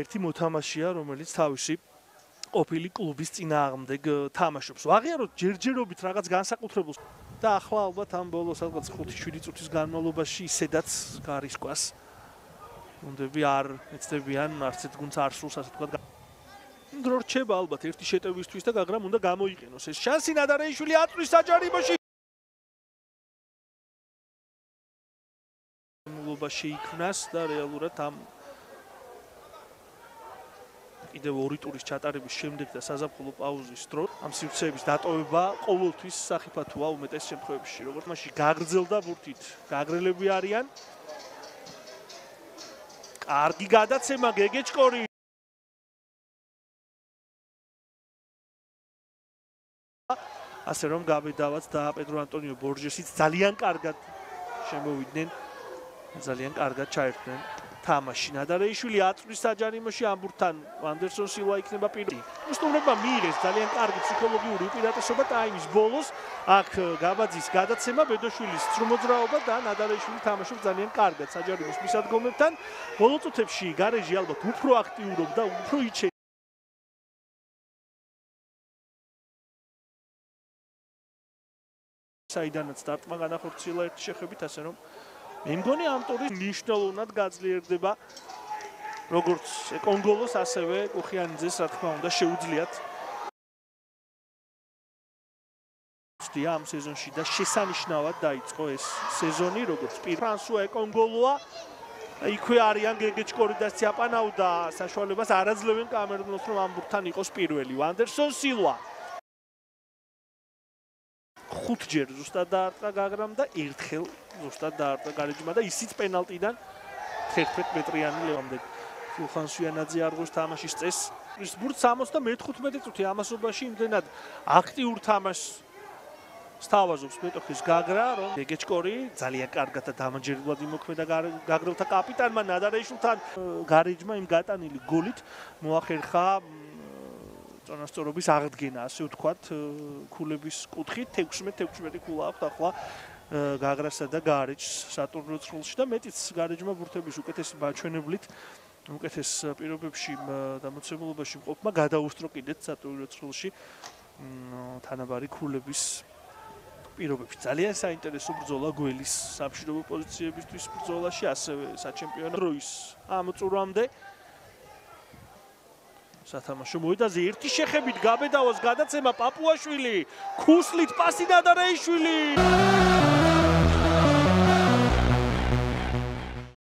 ერთი მოთამაშეა, რომელიც თავისი ყოფილი კლუბის წინააღმდეგ თამაშობს. ვაღიაროთ ჯერჯერობით რაღაც განსაკუთრებულს და ახლა ალბათ ამ ბოლო სადღაც 5-7 წუთის განმავლობაში ისედაც გარისკვას. უნდები არ ეცდებიან არც ერთ გუნდს არ სულს ასე თქვა. დრო რჩება ალბათ ერთი შეტევისთვის და მაგრამ უნდა გამოიყენოს ეს შანსი. ნადარეიშვილი აწვის საჯარიმოში. შეიქმნას და რეალურად ამ კიდევ 2 ტურის ჩატარების შემდეგ და საზაფხულო პაუზის დროს ამ სივრცეების დატოვება ყოველთვის სახიფათოა უმეტეს შემთხვევებში. როგორც მაშინ გაგრძელდა ბურთით, გაგრელები არიან. კარგი გადაცემა გეგეჭკორი. ასე რომ გაბედავაც და პედრო ანტონიო ბორჟესიც ძალიან კარგად შემოვიდნენ. ძალიან კარგად ჩაერთნენ თამაში. ნადარეიშვილი აწვის საჯარიმოში ამ ბურთთან ვანდერსონ სილვა იქნება პირველი. უსტუმრობა მიიღეს ძალიან კარგი ფსიქოლოგიური უპირატესობა ტაიმის ბოლოს. აქ გაბაძის გადაცემა, ბედოშვილის სრუმოძრაობა და ნადარეიშვილი თამაშობს ძალიან კარგად საჯარიმოს მისადგომებთან. ბოლო წუთებში გარეჟი ალბათ უფრო აქტიურობდა, უფრო იჩენდა. საიდანაც დარტყმა განახორციელა ერთი შეხებით, ასე რომ მე მგონი ამ ტური მნიშვნელოვნად გაძლიერდება როგორც ეკონგოლოს, ასევე კუხიანიძეს, რა თქმა უნდა, შეუძლიათ ამ სეზონში და შესანიშნავად დაიწყო ეს სეზონი, როგორც ფრანსუა ეკონგოლოა. იქვე არიან გეგეჭკორი და სიაპანაუ და საშუალებას არ აძლევენ კამერუნოს, რომ ამ ბურთთან იყოს პირველი. ვანდერსონ სილვა 5ჯერ ზუსტად დაარტყა გაგრამ და ერთხელ ზუსტად დაარტყა გარეჯმა და ისიც პენალტიდან 11 მეტრიანი ლევამდე. ფულხანსუიანაძე არღოს თამაშის წესს. ის ბურთს 75 წუთი ამასობაში იმდენად აქტიურ თამაშს სთავაზობს მეტოქის გაგრა, რომ გეგეჭკორი ძალიან კარგად და დამაჯერებლად იმოქმედა გაგრელთა კაპიტანმა. ნადარეიშვილთან გარეჯმა იმ გატანილი გოლით მოახერხა წონასწორობის აღდგენა, ასე ვთქვათ, ქულების კუთხით 16 ქულა აქვს ახლა გაგრასა და გარეჯს სატურნირო ცხრილში და მეტიც გარეჯმა ბურთების უკეთესი მაჩვენებლით, უკეთეს პირობებში დამოცემულობაში მყოფმა გადაუსწრო კიდეც სატურნირო ცხრილში თანაბარი ქულების პირობებში. ძალიან საინტერესო ბრძოლა გველის სამშვიდობო პოზიციებისთვის ბრძოლაში, ასევე საჩემპიონო დროის ამ წურვამდე. სათამაშო მოედანზე ერთი შეხებით გაბედავას გადაცემა პაპუაშვილი, ქუსლით პასი ნადარეიშვილი.